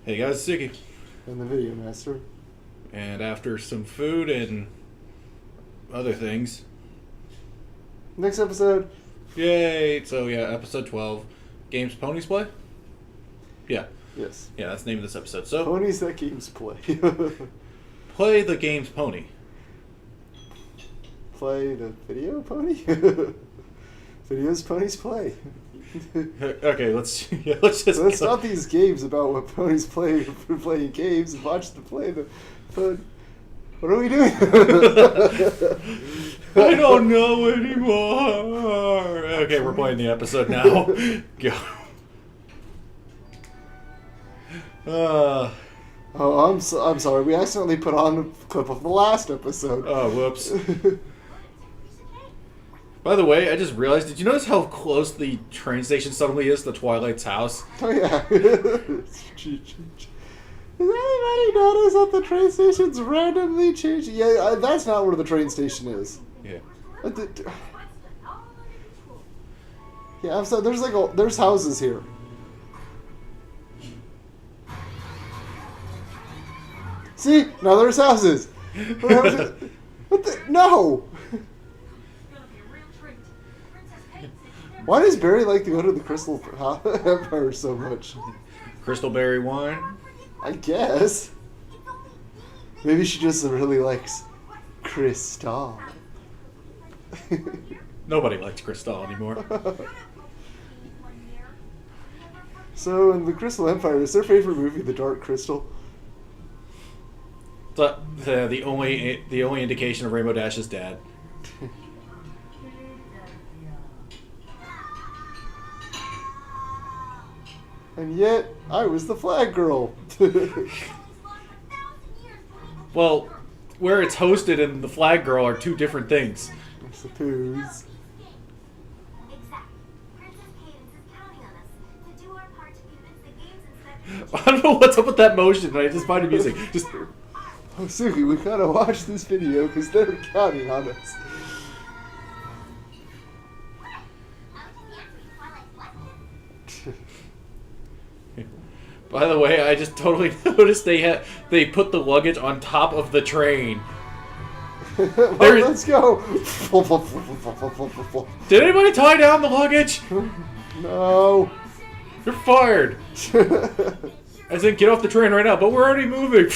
Hey guys, Sticky. And the Video Master. And after some food and other things. Next episode. Yay! So yeah, episode 12. Games Ponies play? Yeah. Yes. Yeah, that's the name of this episode. So Ponies that games play. play the game's pony. Play the video pony? Videos ponies play. Okay, let's just Let's stop these games about what ponies play for playing games and watch them play the fun. What are we doing? I don't know anymore. Okay, we're playing the episode now. Go. I'm sorry. We accidentally put on a clip of the last episode. Oh, whoops. By the way, I just realized, did you notice how close the train station suddenly is to Twilight's house? Oh, yeah. Does anybody notice that the train station's randomly changing? Yeah, that's not where the train station is. Yeah. Yeah, I'm sorry. There's houses here. See? Now there's houses. What the? No! Why does Barry like to go to the Crystal Empire so much? Crystalberry wine? I guess. Maybe she just really likes Crystal. Nobody likes Crystal anymore. So, in the Crystal Empire, is their favorite movie The Dark Crystal? The only indication of Rainbow Dash's dad. And yet, I was the flag girl. Well, where it's hosted and the flag girl are two different things. I suppose. I don't know what's up with that motion, but I just find it amusing. Just. Oh, Suki, we gotta watch this video because they're counting on us. By the way, I just totally noticed they put the luggage on top of the train. Well, let's go. Did anybody tie down the luggage? No. You're fired. I said get off the train right now, but we're already moving.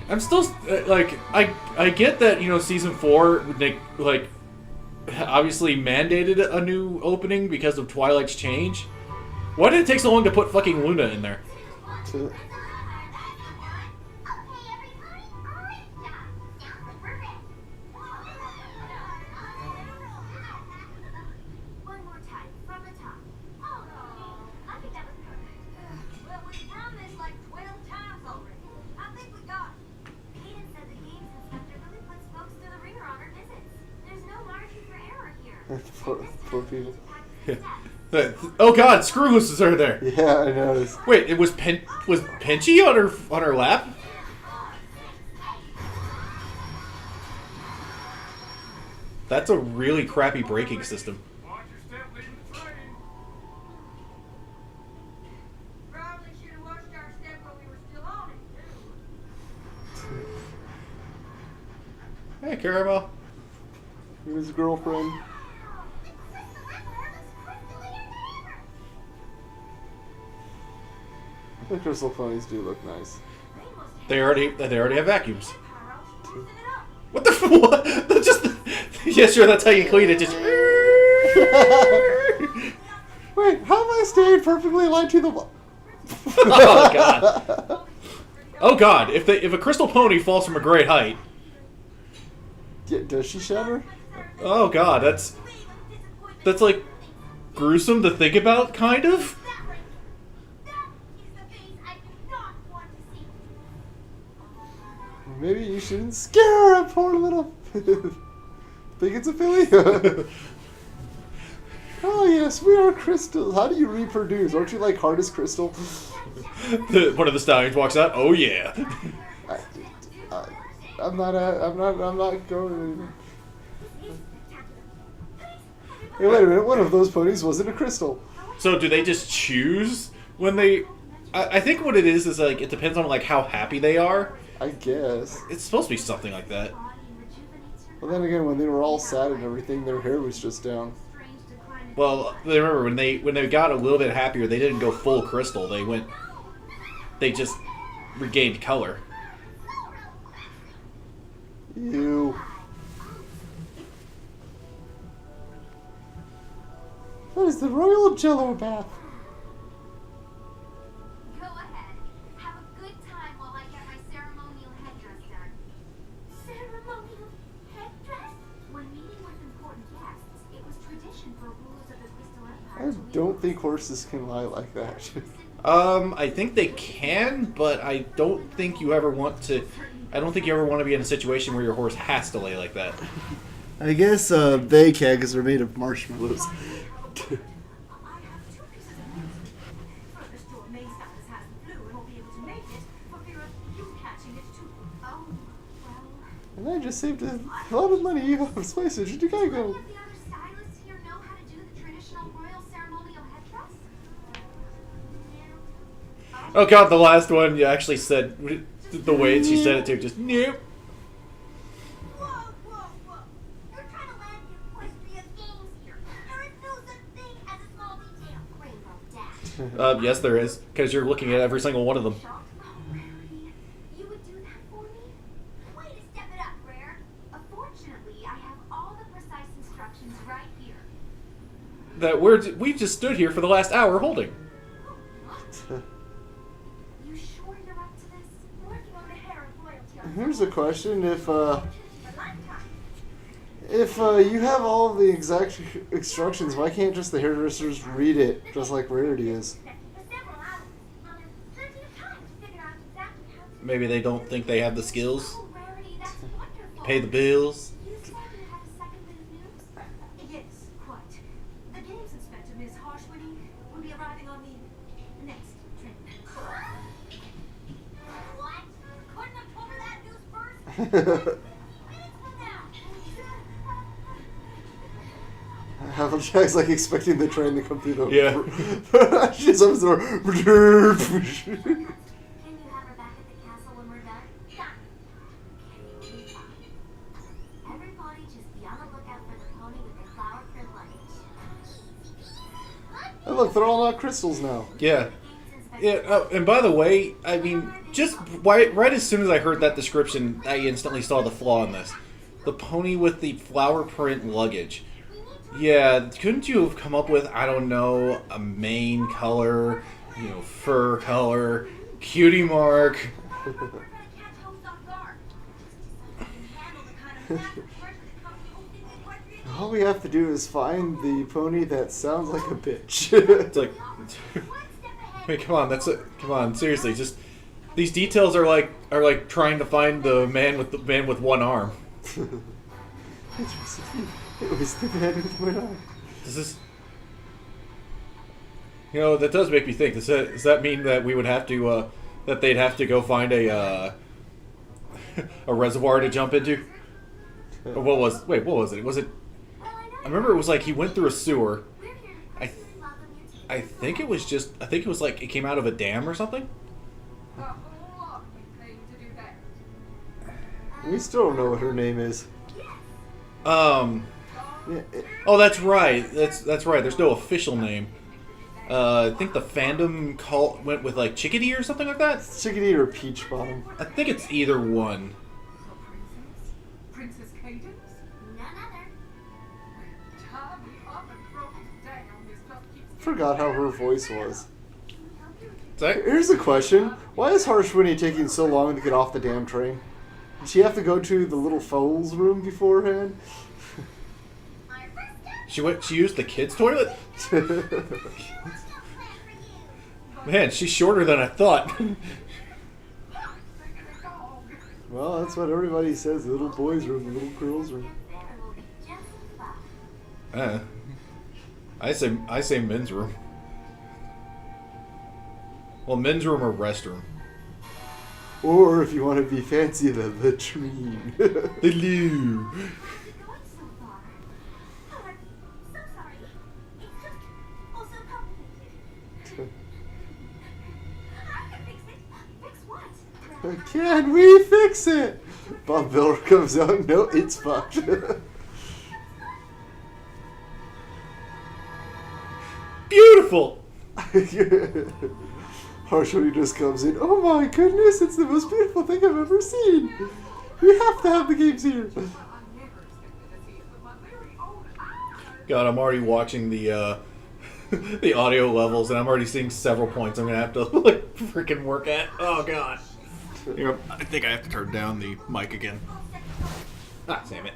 I'm still like I get that, you know, season 4 like obviously mandated a new opening because of Twilight's change. Why did it take so long to put fucking Luna in there? Poor people. Oh god, Screwhooses are there. Yeah, I noticed. Wait, it was Pinchy on her lap? That's a really crappy braking system. Hey, Caramel. His girlfriend. The crystal ponies do look nice. They already have vacuums. What the what? Just yeah, sure. That's how you clean it. Just wait. How am I staying perfectly aligned to the wall? Oh god. Oh god. If a crystal pony falls from a great height. Yeah, does she shatter? Oh god, that's like gruesome to think about, kind of. Maybe you shouldn't scare a poor little. Think it's a filly? Oh yes, we are crystals. How do you reproduce? Aren't you like hardest crystal? One of the stallions walks out. Oh yeah. I'm not going. Hey, wait a minute. One of those ponies wasn't a crystal. So do they just choose when they? I think what it is like it depends on like how happy they are. I guess. It's supposed to be something like that. Well, then again, when they were all sad and everything, their hair was just down. Well, remember when they got a little bit happier, they didn't go full crystal. They just regained color. Ew. That is the royal jello bath. Go ahead. Have a good time while I get my ceremonial headdress done. Ceremonial headdress? When meeting with important guests, it was tradition for rulers of the Crystal Empire. I don't think horses can lie like that. I think they can, but I don't think you ever want to. I don't think you ever want to be in a situation where your horse has to lay like that. I guess they can because they're made of marshmallows. I have 2 pieces of news. Further store Maysize has the flu and won't be able to make it for fear of you catching it too. Oh, well. And I just saved a lot of money off spices in Chicago. Any of the other stylists here know how to do the traditional royal ceremonial headdress? Oh god, the last one you actually said the way she said it too. Just nope. Whoa, whoa, whoa. You're trying to land the equestrian games here. There is no such thing as a small detail. Rainbow Dash. Yes, there is, because you're looking at every single one of them. Shock? Oh, Rarity. You would do that for me? Way to step it up, Rare. Fortunately, I have all the precise instructions right here. That we've just stood here for the last hour holding. You sure you're up to this? Working on the hair of royalty. Here's a question: if For lifetime. you have all the exact instructions, why can't just the hairdressers read it, just like Rarity is? For several hours. Well, there's plenty of time to figure out exactly how to. Maybe they don't think they have the skills, Oh, Rarity, that's wonderful. pay the bills. You said you had a second bit of news? Yes, quite. The games inspector, Ms. Harshwitty, will be arriving on the next train. What? Couldn't have told her that news first? Minutes from now. Applejack's like expecting the train to come through the. Yeah. She's up the door. Can you have her back at the castle when we're done? Done. Okay, we'll be fine. Everybody just be on the lookout for the pony with the flower print luggage. Oh, look, they're all not crystals now. Yeah. Yeah, and by the way, I mean, just right as soon as I heard that description, I instantly saw the flaw in this. The pony with the flower print luggage. Yeah, couldn't you have come up with, I don't know, a mane color, fur color, cutie mark? All we have to do is find the pony that sounds like a bitch. It's like, wait, come on, that's it. Come on, seriously, just these details are like trying to find the man with one arm. It was the man with one arm. Does this? That does make me think. Does that mean that we would have to, that they'd have to go find a reservoir to jump into? Or what was it? Was it? I remember it was like he went through a sewer. I think it was like it came out of a dam or something. We still don't know what her name is. Yeah, Oh, that's right. That's right. There's no official name. I think the fandom went with like Chickadee or something like that. Chickadee or Peach Bottom. I think it's either one. Princess Cadence? None other. Tommy up and broken down. This stuff keeps Forgot how her voice was. Sorry? Here's a question: why is Harshwinnie taking so long to get off the damn train? Did she have to go to the little foal's room beforehand? She used the kids' toilet. Man, she's shorter than I thought. Well, that's what everybody says. The little boy's room, the little girl's room. I say men's room. Well, men's room or restroom. Or if you want to be fancy, the latrine. The loo. Can we fix it? Bob Miller comes out. No, it's fucked. Beautiful. Harshwini just comes in. Oh my goodness, it's the most beautiful thing I've ever seen. We have to have the games here. I never expected to see it with my very own eyes. God, I'm already watching the the audio levels, and I'm already seeing several points I'm gonna have to like freaking work at. Oh God. You know, I think I have to turn down the mic again. Ah, damn it.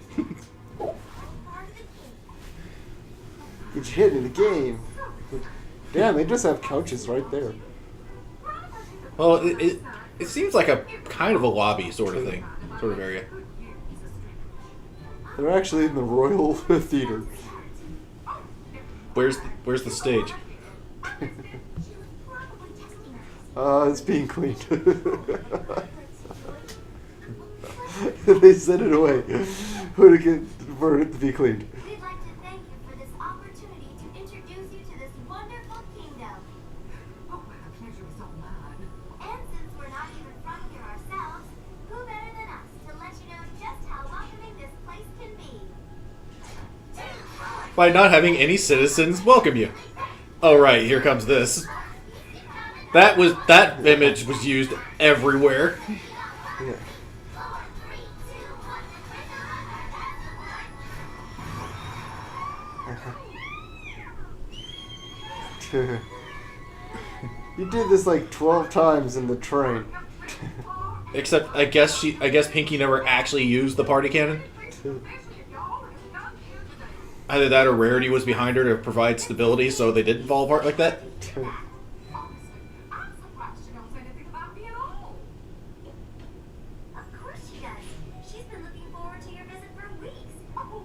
Get your head in the game. Damn, they just have couches right there. Well, it seems like a kind of a lobby sort of thing, sort of area. They're actually in the Royal Theater. Where's the stage? It's being cleaned. They sent it away for it to be cleaned. We'd like to thank you for this opportunity to introduce you to this wonderful kingdom. Oh, my pleasure is all mine. And since we're not even from here ourselves, who better than us to let you know just how welcoming this place can be? By not having any citizens welcome you. Oh right, here comes this. That image was used everywhere. Yeah. You did this like 12 times in the train. Except I guess Pinky never actually used the party cannon. Either that or Rarity was behind her to provide stability so they didn't fall apart like that. I'm surprised she knows anything about me at all. Of course she does. She's been looking forward to your visit for weeks. Oh,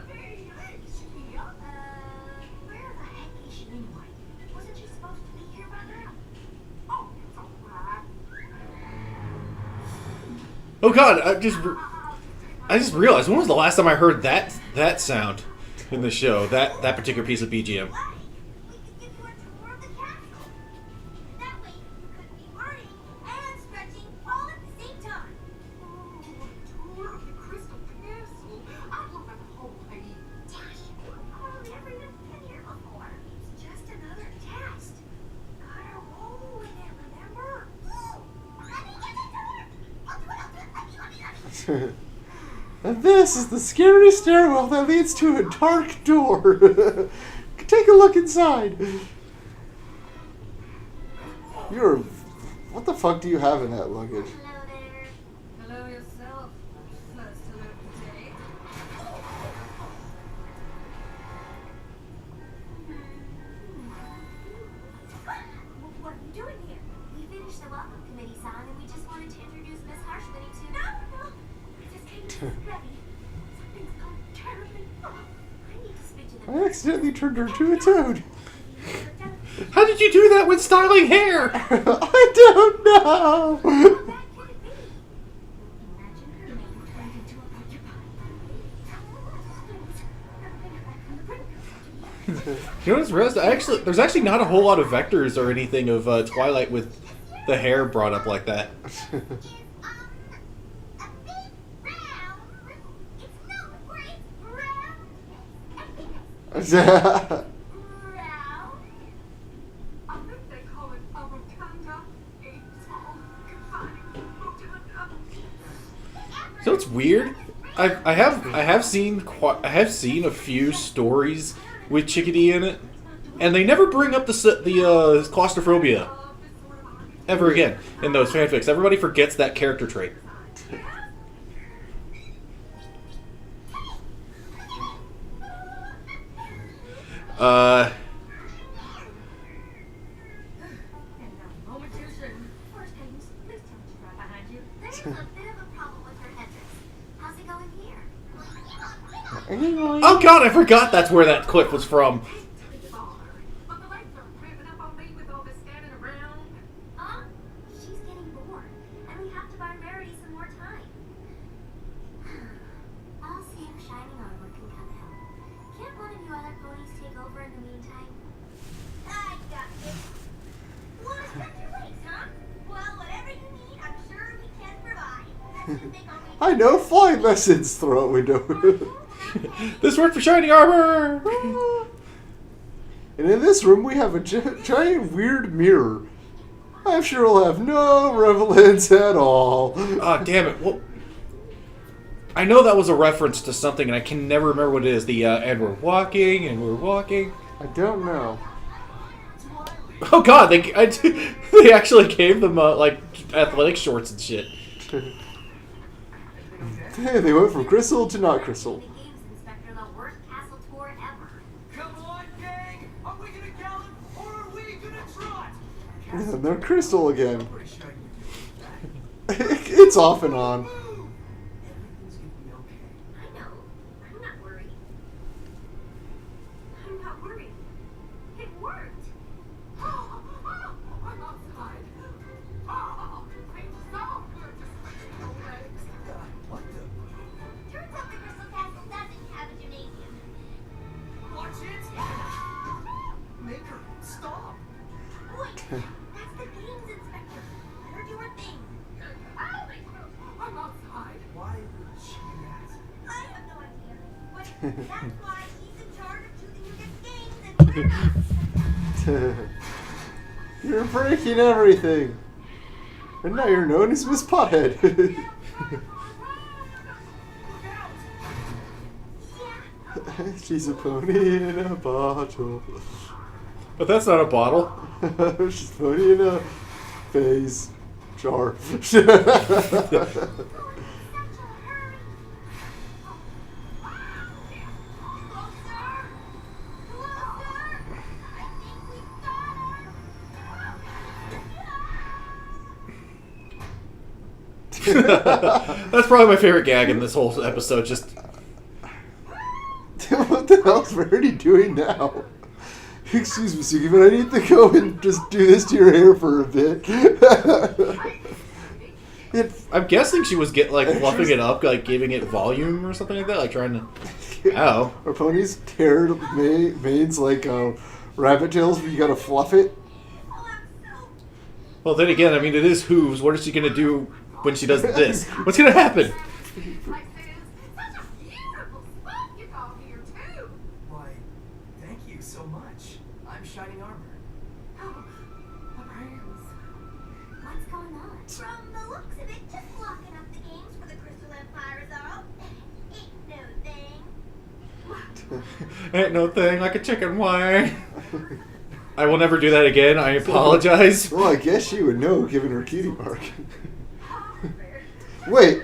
goody! Is she here? Where the heck is she anyway? Wasn't she supposed to be here by now? Oh, it's all right. Oh God! I just realized, when was the last time I heard that sound in the show? That particular piece of BGM. We could give you a tour of the castle. That way you could be learning and stretching all at the same time. Oh, a tour of the Crystal Castle. I'd love that whole thing. Dash, oh, never even been here before. It's just another test. Gotta roll with it, remember? Let me get the door. I'll do it. Let me. And this is the scary stairwell that leads to a dark door. Take a look inside. What the fuck do you have in that luggage? Hello there. Hello yourself. First hello of the day. What are you doing here? We finished the welcome committee sign and we just wanted to introduce Miss Harshwini to... No! I just came to see Betty. Something's gone terribly wrong. I need to speak to them. I accidentally turned her into a toad. How did you do that with styling hair? I don't know. How bad could it be? Imagine her name turned into a porcupine. You know what's realized? There's actually not a whole lot of vectors or anything of Twilight with the hair brought up like that. A big brown. It's not great brown. Brown. I think they call it a rotunda. A small, confining rotunda. So it's weird. I have seen a few stories with Chickadee in it, and they never bring up the claustrophobia ever again in those fanfics. Everybody forgets that character trait. And now, moment too soon. First, Cadence, please tell me she's right behind you. There's a bit of a problem with her headdress. How's it going here? Oh God, I forgot that's where that clip was from. But the legs are cramping up on me with all this standing around. Huh? She's getting bored, and we have to buy Rarity some more time. I'll see if Shining Armor can come help. Can't one of you other ponies take over in the meantime? I got this. Want to stretch your legs, huh? Well, whatever you need, I'm sure we I know, flying lessons. Throw out window. This worked for shiny armor! And in this room, we have a giant weird mirror. I'm sure it'll have no relevance at all. Ah, damn it. Well, I know that was a reference to something, and I can never remember what it is. The, and we're walking, and we're walking. I don't know. Oh god, they actually gave them, like, athletic shorts and shit. They went from crystal to not crystal. Games Inspector, the worst castle tour ever. Come on, gang! Are we gonna gallop or are we gonna trot? And they're crystal again. I'm pretty sure you can do that. It's off and on. Everything's gonna be okay. I know. I'm not worried. I'm not worried. It worked. I'm outside. Oh, it's so good to switch your legs. What the? Turns out the Crystal Castle doesn't have a gymnasium. Watch it! Maker, stop! Wait, that's the Games Inspector. I heard you were thing. I'm outside. Why would she do that? I have no idea. But that's why he's in charge of choosing who gets games and who doesn't. You're breaking everything. And now you're known as Miss Pothead. Look out! She's a pony in a bottle. But that's not a bottle. She's a pony in a vase jar. That's probably my favorite gag in this whole episode. Just What the hell's Verity doing now? Excuse me, Suki, but I need to go and just do this to your hair for a bit. I'm guessing she was fluffing it up, like giving it volume or something like that, like trying to. Oh. Our ponies tear manes like rabbit tails where you gotta fluff it. Well, then again, I mean, it is hooves. What is she gonna do when she does this? What's gonna happen? Like this. Such a beautiful spot you got here, too. Why, thank you so much. I'm Shining Armor. Oh, the brains. What's going on? From the looks of it, just locking up the games for the Crystal Empire is all. Ain't no thing. Ain't no thing like a chicken wire. I will never do that again. I apologize. Well, I guess she would know, given her cutie mark. Wait,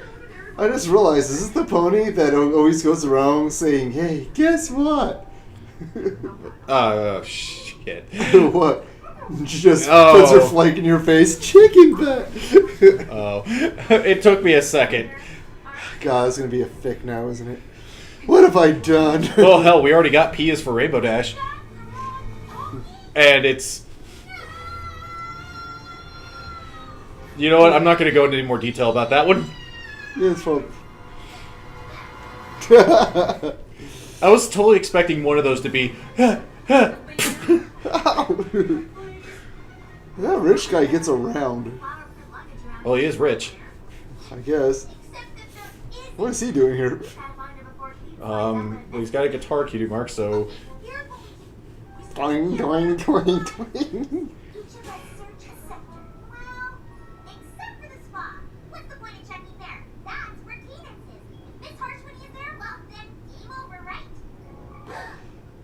I just realized, is this the pony that always goes around saying, "Hey, guess what?" Oh, shit. What? She just puts her flank in your face. Chicken butt. Oh. It took me a second. God, it's gonna be a fic now, isn't it? What have I done? Well, hell, we already got P is for Rainbow Dash. And it's... You know what? I'm not going to go into any more detail about that one. Yeah, it's fun. I was totally expecting one of those to be... Ow. That rich guy gets around. Well, he is rich. I guess. What is he doing here? Well, he's got a guitar cutie mark, so... Doing, doing, doing, doing. Each of us search a sector. Well, except for the spa. What's the point of checking there? That's where Keenan's is. If Miss Harshwood is there, well, then game over, right?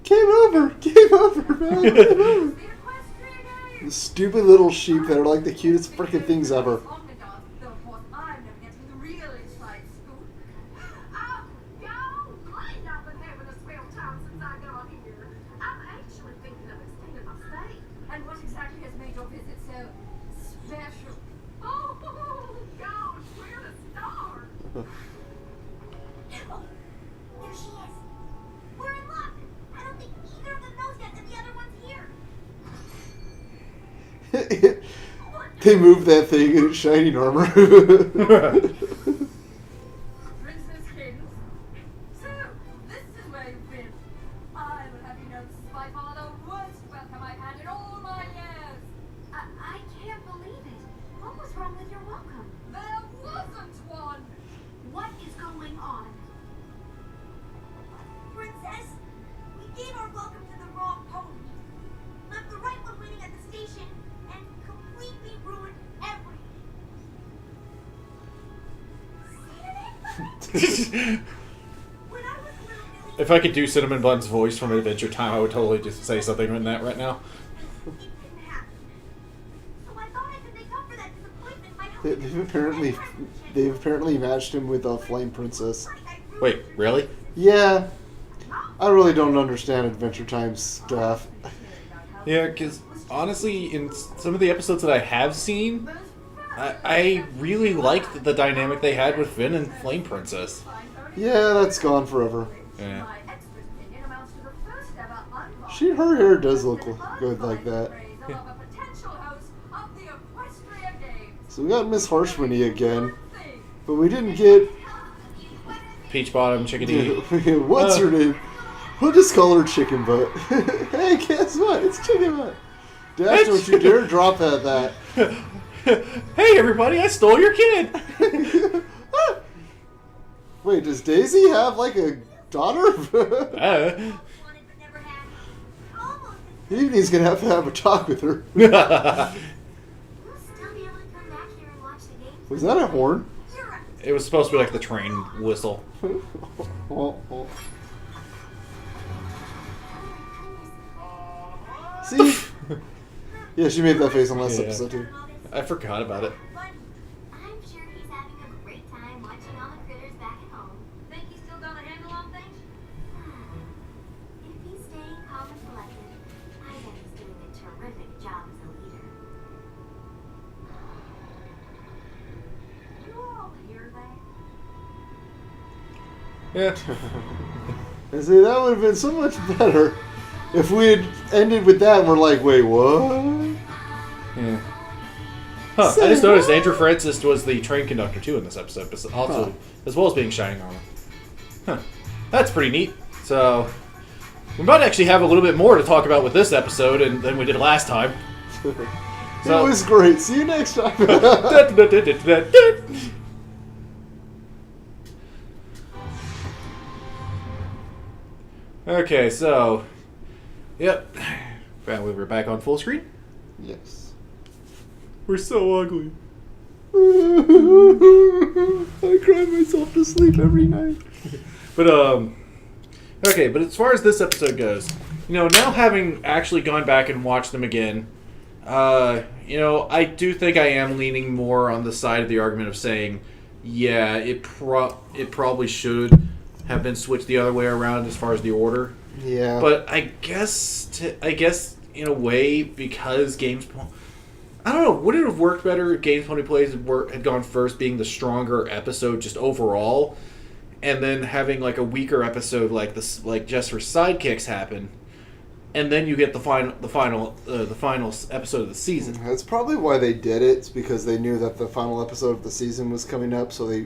Game over! Game over, man! Game over! The stupid little sheep that are like the cutest freaking things ever. And what exactly has made your visit so special? Oh, gosh, where to start? Oh, there she is. We're in luck. I don't think either of them knows yet that the other one's here. They move that thing and it's shining armor. Princess Cadence. So, this is where you've been. I would have you know this is by far the worst welcome I've had in all my years. I can't believe it. What was wrong with your welcome? There wasn't one. What If I could do Cinnamon Bun's voice from Adventure Time, I would totally just say something in that right now. They've apparently matched him with a Flame Princess. Wait, really? Yeah. I really don't understand Adventure Time stuff. Yeah, because honestly, in some of the episodes that I have seen, I really liked the dynamic they had with Finn and Flame Princess. Yeah, that's gone forever. Yeah. Her hair does look good like that. So we got Miss Harshmony again, but we didn't get... Peach Bottom, Chickadee. What's her name? We'll just call her Chicken Butt. Hey, guess what? It's Chicken Butt. Dash, don't you dare drop at that. Hey, everybody, I stole your kid. Wait, does Daisy have, like, a daughter? Evenie's gonna have to have a talk with her. Was that a horn? It was supposed to be like the train whistle. See? Yeah, she made that face on last episode too. I forgot about it. I'm sure he's having a great time watching all the critters back at home. Think he's still got a handle on things? If he's staying calm and collected, I bet he's doing a terrific job as a leader. You all hear that? Yeah. And see, that would have been so much better if we had ended with that and we're like, wait, what? Yeah. Huh, I just noticed Andrew Francis was the train conductor too in this episode, but also as well as being Shining Armor. Huh. That's pretty neat. So we might actually have a little bit more to talk about with this episode than we did last time. It was great. See you next time. Okay, so yep. Well, we were back on full screen. Yes. We're so ugly. I cry myself to sleep every night. But okay, but as far as this episode goes, now having actually gone back and watched them again, I do think I am leaning more on the side of the argument of saying, yeah, it probably should have been switched the other way around as far as the order. Yeah. But I guess in a way, because I don't know, would it have worked better if Games Pony Plays had gone first, being the stronger episode just overall, and then having like a weaker episode like this, like just for sidekicks happen, and then you get the final episode of the season. That's probably why they did it. It's because they knew that the final episode of the season was coming up, so they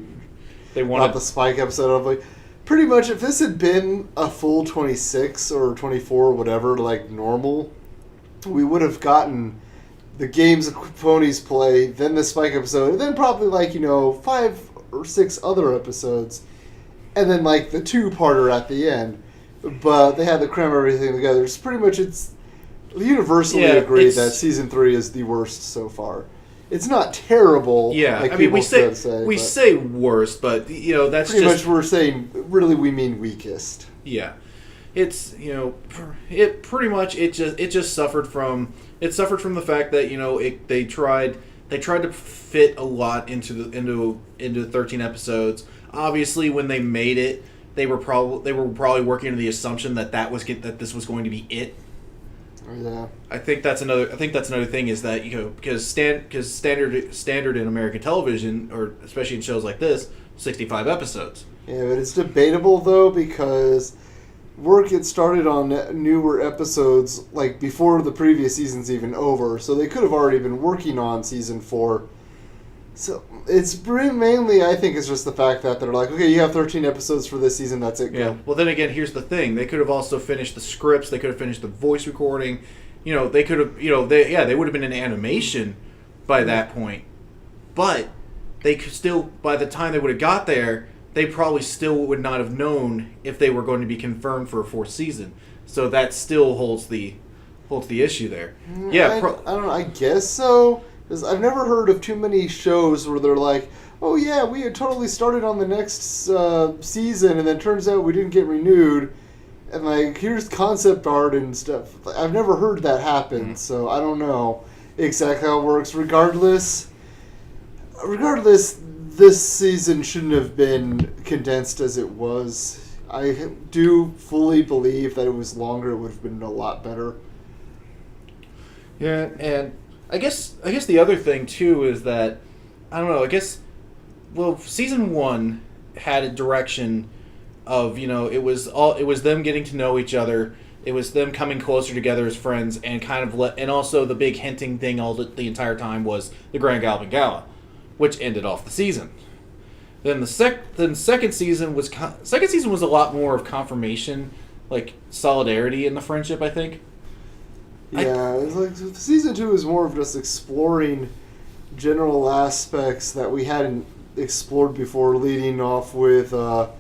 wanted not the Spike episode of like. Pretty much, if this had been a full 26 or 24 or whatever, like normal, we would have gotten the games Ponies play, then the Spike episode, and then probably 5 or 6 other episodes, and then like the 2-parter at the end. But they had to cram everything together. It's pretty much universally agreed that season 3 is the worst so far. It's not terrible. Yeah, like I mean, we say say worst, but that's pretty just much we're saying. Really, we mean weakest. Yeah, it's it pretty much it just suffered from the fact that they tried to fit a lot into 13 episodes. Obviously, when they made it, they were probably working under the assumption that this was going to be it. Yeah, I think that's another thing is that because standard in American television, or especially in shows like this, 65 episodes. Yeah, but it's debatable though because work gets started on newer episodes like before the previous season's even over, so they could have already been working on season 4. So it's mainly, I think, it's just the fact that they're like, okay, you have 13 episodes for this season, that's it. Yeah. Well, then again, here's the thing: they could have also finished the scripts. They could have finished the voice recording. They could have, they would have been in animation by that point. But they could still, by the time they would have got there, they probably still would not have known if they were going to be confirmed for a 4th season. So that still holds the issue there. Yeah, I don't know. I guess so. Because I've never heard of too many shows where they're like, oh yeah, we had totally started on the next season, and then turns out we didn't get renewed. And like, here's concept art and stuff. I've never heard that happen, so I don't know exactly how it works. Regardless, this season shouldn't have been condensed as it was. I do fully believe that it was longer, it would have been a lot better. Yeah, and I guess the other thing too is that I don't know. I guess season 1 had a direction of, it was them getting to know each other. It was them coming closer together as friends, and kind of and also the big hinting thing the entire time was the Grand Galvin Gala, which ended off the season. Then the second season was a lot more of confirmation, like solidarity in the friendship, I think. Yeah, it's like season 2 is more of just exploring general aspects that we hadn't explored before, leading off with the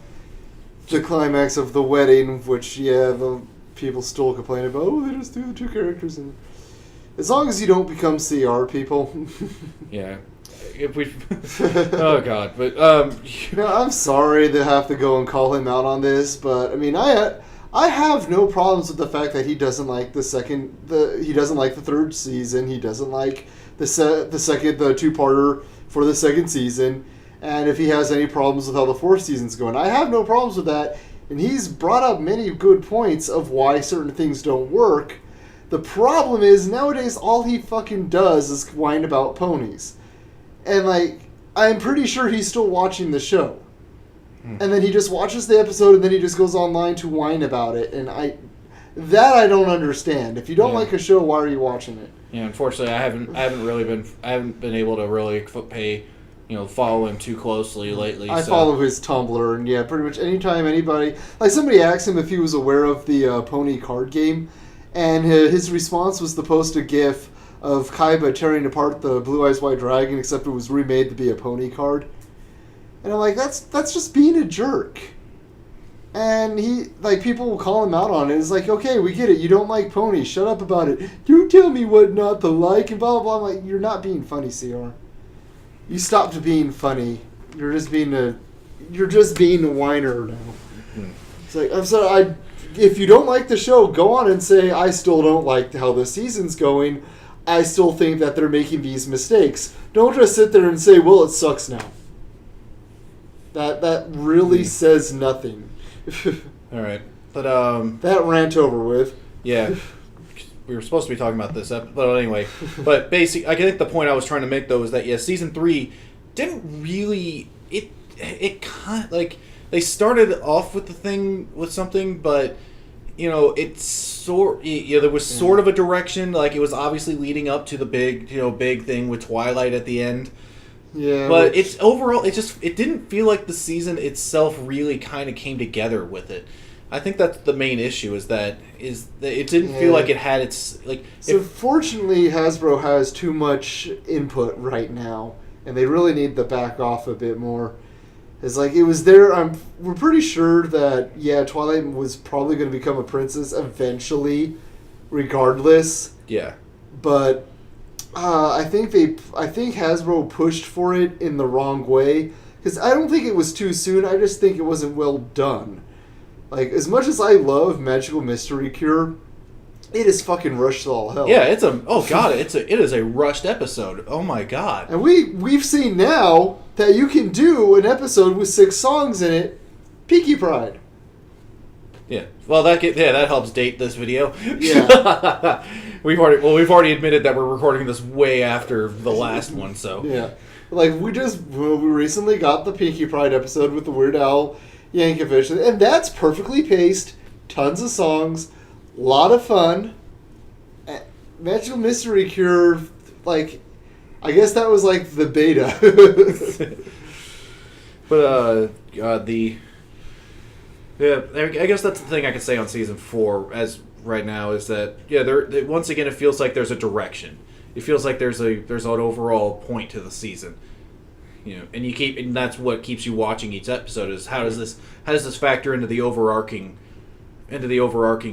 climax of the wedding, which the people still complain about. Oh, they just threw the 2 characters in. As long as you don't become CR people. Yeah. If we, oh god, but I'm sorry to have to go and call him out on this, but I mean, I have no problems with the fact that he doesn't like he doesn't like the 3rd season, he doesn't like the 2-parter for the 2nd season, and if he has any problems with how the 4th season's going, I have no problems with that, and he's brought up many good points of why certain things don't work. The problem is, nowadays, all he fucking does is whine about ponies. And, like, I'm pretty sure he's still watching the show. And then he just watches the episode, and then he just goes online to whine about it. And I don't understand. If you don't like a show, why are you watching it? Yeah, unfortunately, I haven't been able to really follow him too closely lately. I follow his Tumblr, and pretty much anytime anybody, like somebody asked him if he was aware of the Pony card game, and his response was to post a GIF of Kaiba tearing apart the Blue Eyes White Dragon, except it was remade to be a pony card. And I'm like, that's just being a jerk. And people will call him out on it. It's like, okay, we get it. You don't like ponies. Shut up about it. You tell me what not to like, and blah, blah, blah. I'm like, you're not being funny, CR. You stopped being funny. You're just being a whiner now. It's like, I'm sorry, if you don't like the show, go on and say, I still don't like how the season's going. I still think that they're making these mistakes. Don't just sit there and say, well, it sucks now. That really says nothing. All right. But that rant over with. Yeah. We were supposed to be talking about this, but anyway. But I think the point I was trying to make though is that season 3 didn't really it kind of, like, they started off with something, but there was sort of a direction, like it was obviously leading up to the big thing with Twilight at the end. Yeah, but it's overall, it didn't feel like the season itself really kind of came together with it. I think that's the main issue is that it didn't feel like it had its like. So fortunately, Hasbro has too much input right now, and they really need to back off a bit more. It's like it was there. We're pretty sure that Twilight was probably going to become a princess eventually, regardless. Yeah, but I think Hasbro pushed for it in the wrong way, because I don't think it was too soon. I just think it wasn't well done. Like, as much as I love Magical Mystery Cure, it is fucking rushed to all hell. Yeah, it is a rushed episode. Oh my god! And we've seen now that you can do an episode with 6 songs in it. Peaky Pride. Yeah. Well, that helps date this video. Yeah. We've already admitted that we're recording this way after the last one, so. Yeah. Like, we recently got the Peaky Pride episode with the Weird Al Yankovic, and that's perfectly paced, tons of songs, a lot of fun. Magical Mystery Cure, like, I guess that was like the beta. But I guess that's the thing I can say on season 4 as right now is that once again it feels like there's a direction. It feels like there's an overall point to the season. And that's what keeps you watching each episode is how does this factor into the overarching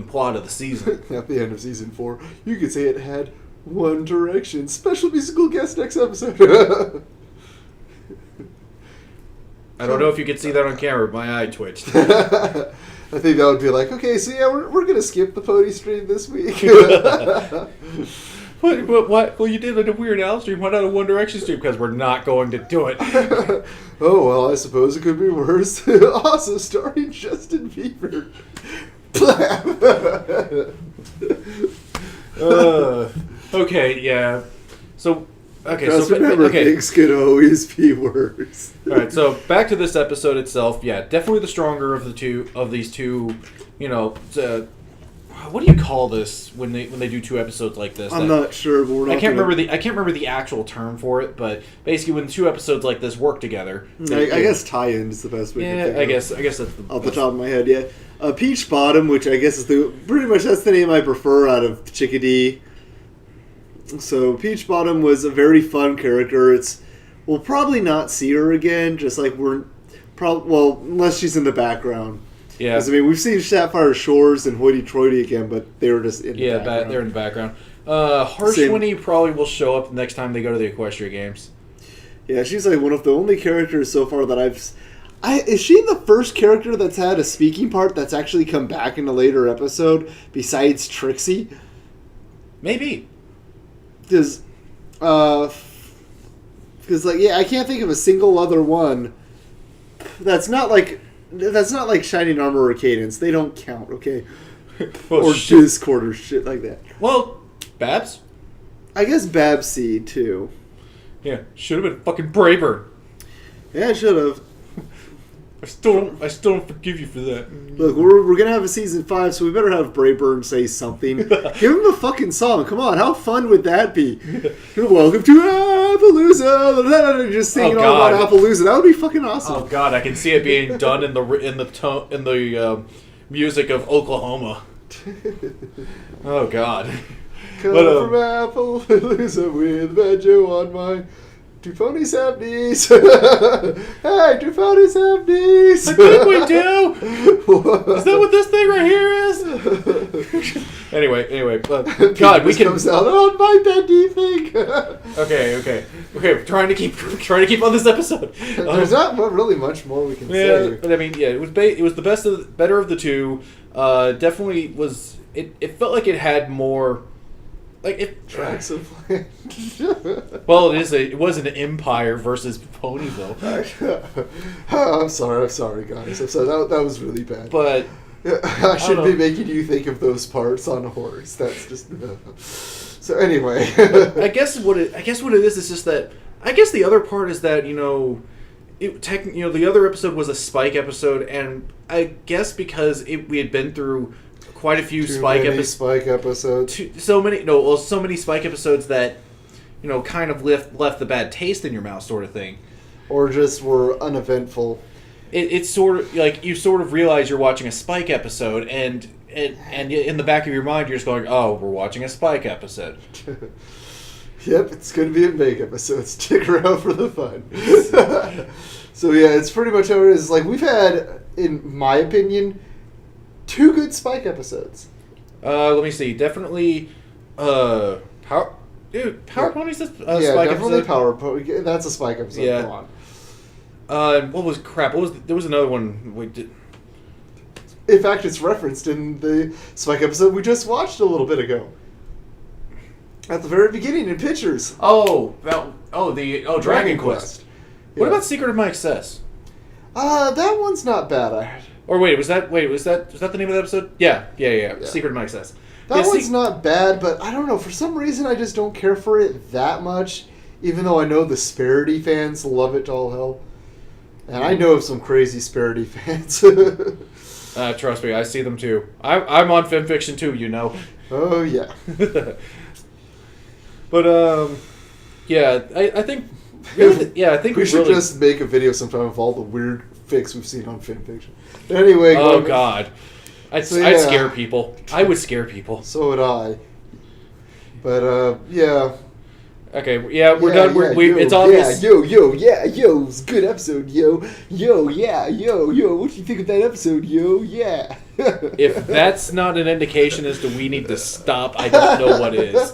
plot of the season. At the end of season 4, you could say it had One Direction. Special musical guest next episode. I don't know if you can see that on camera, but my eye twitched. I think that would be like, okay, so yeah, we're gonna skip the pony stream this week. What? Well, you did a Weird Al stream. Why not a One Direction stream? Because we're not going to do it. Oh, well, I suppose it could be worse. Also starring Justin Bieber. Okay, yeah. So, okay, Just so remember, okay. things could always be worse. All right, so back to this episode itself. Yeah, definitely the stronger of these two. You know, what do you call this when they do two episodes like this? I'm not sure, but we're not. I can't remember the actual term for it, but basically when two episodes like this work together, I guess tie-in is the best way. yeah, to think I of. guess that's Off the top of my head, yeah. Peach Bottom, which I guess is pretty much that's the name I prefer out of Chickadee. So Peach Bottom was a very fun character. We'll probably not see her again, just like unless she's in the background. Yeah, I mean, we've seen Sapphire Shores and Hoity Toity again, but they were just in the background. They're in the background. Harshwinnie probably will show up next time they go to the Equestria Games. Yeah, she's like one of the only characters so far that is she the first character that's had a speaking part that's actually come back in a later episode besides Trixie? Maybe. Because I can't think of a single other one that's not like Shining Armor or Cadence. They don't count, okay? Well, or Discord or shit like that. Well, Babs? I guess Babsy, too. Yeah, should have been fucking Brayburn. Yeah, I should have. I still don't forgive you for that. Look, we're gonna have a season 5, so we better have Brayburn say something. Give him a fucking song. Come on, how fun would that be? Welcome to Appaloosa. Just singing all about Appaloosa. That would be fucking awesome. Oh god, I can see it being done in the music of Oklahoma. Oh god. Come from Appaloosa with banjo on my. Do ponies have knees? Hey, do ponies have knees? I think we do. Is that what this thing right here is? anyway, God, we can. Comes out on my bendy thing. Okay. Trying to keep on this episode. There's not really much more we can say. But I mean, yeah, it was the better of the two. Definitely was. It felt like it had more. Like it tracks of land. Well, it was an empire versus Ponyville. I'm sorry, guys. I'm sorry. That was really bad. But I shouldn't be making you think of those parts on a horse. That's just. So anyway, I guess what it is just that. I guess the other part is that the other episode was a Spike episode, and I guess because we had been through. Quite a few Spike episodes. So many Spike episodes that, kind of left the bad taste in your mouth, sort of thing, or just were uneventful. It's sort of like you sort of realize you're watching a Spike episode, and in the back of your mind you're just going, "Oh, we're watching a Spike episode." Yep, it's going to be a Meg episode. Stick around for the fun. So yeah, it's pretty much how it is. Like we've had, in my opinion. 2 good Spike episodes. Let me see. Definitely, Power Ponies. Spike definitely episode. Power Ponies. That's a Spike episode. Yeah. Come on. What was crap? There was another one we did. In fact, it's referenced in the Spike episode we just watched a little bit ago. At the very beginning in pictures. Dragon Quest. Yeah. What about Secret of My Excess? That one's not bad. Or was that the name of the episode? Yeah. Secret of My Excess. That one's not bad, but I don't know. For some reason, I just don't care for it that much. Even though I know the Sparity fans love it to all hell, and I know of some crazy Sparity fans. Trust me, I see them too. I'm on FimFiction too, Oh yeah. But I think. I think we should just make a video sometime of all the weird fics we've seen on FimFiction. Anyway, oh god, I'd scare people. I would scare people. So would I. But yeah. Okay, yeah, we're done. It's obvious. Yo, it's a good episode, yo, yeah, yo, what do you think of that episode, yo, yeah. If that's not an indication as to we need to stop, I don't know what is.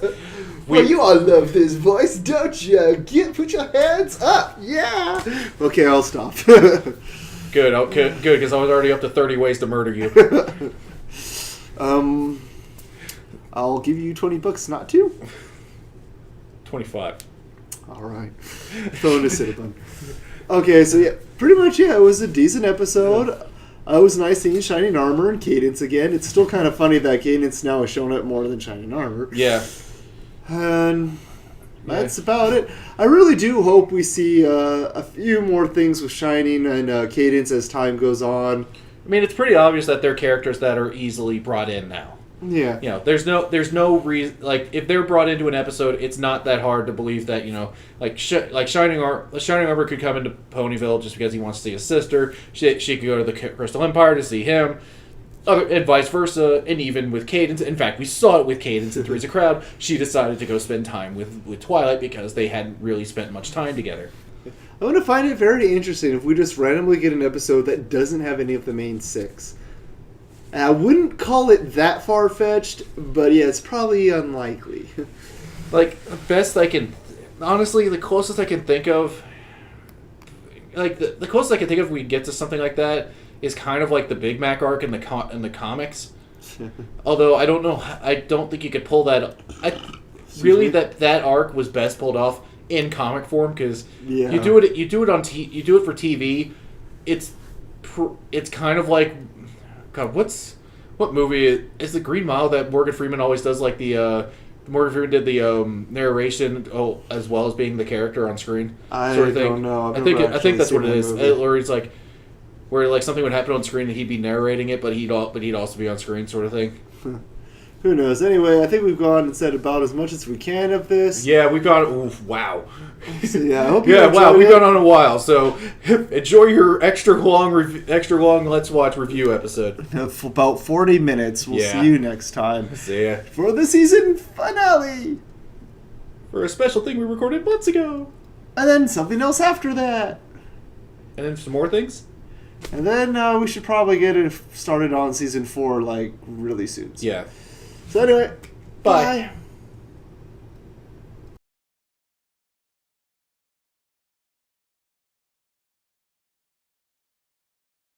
Well, you all love this voice, don't you? Put your hands up, yeah. Okay, I'll stop. Good, because I was already up to 30 ways to murder you. I'll give you $20, not 2. 25. All right, throwing a cinnamon. Okay, so yeah, pretty much it was a decent episode. It was nice seeing Shining Armor and Cadence again. It's still kind of funny that Cadence now has shown up more than Shining Armor. Yeah. And that's about it. I really do hope we see a few more things with Shining and Cadence as time goes on. I mean, it's pretty obvious that they're characters that are easily brought in now. Yeah. You know, there's no reason, like, if they're brought into an episode, it's not that hard to believe that, you know, like Shining Armor could come into Ponyville just because he wants to see his sister. She could go to the Crystal Empire to see him. And vice versa, and even with Cadence. In fact, we saw it with Cadence in Three's a Crowd. She decided to go spend time with Twilight because they hadn't really spent much time together. I want to find it very interesting if we just randomly get an episode that doesn't have any of the main 6. And I wouldn't call it that far-fetched, but yeah, it's probably unlikely. Like, best I can... Honestly, the closest I can think of... Like, the closest I can think of we get to something like that is kind of like the Big Mac arc in the comics. Although, I don't know... I don't think you could pull that... that arc was best pulled off in comic form, because you do it for TV. It's kind of like... God, what movie is the Green Mile that Morgan Freeman always does? Like Morgan Freeman did the narration as well as being the character on screen. I sort of thing. don't know. I think that's what it is. Or it's like where like something would happen on screen and he'd be narrating it, but he'd also be on screen, sort of thing. Who knows? Anyway, I think we've gone and said about as much as we can of this. Yeah, we've gone. Oof, wow. So, yeah, I hope you we've gone on a while. So enjoy your extra long Let's Watch review episode. About 40 minutes. We'll see you next time. See ya. For the season finale. For a special thing we recorded months ago. And then something else after that. And then some more things. And then we should probably get it started on season 4 like really soon. Yeah. So anyway, bye.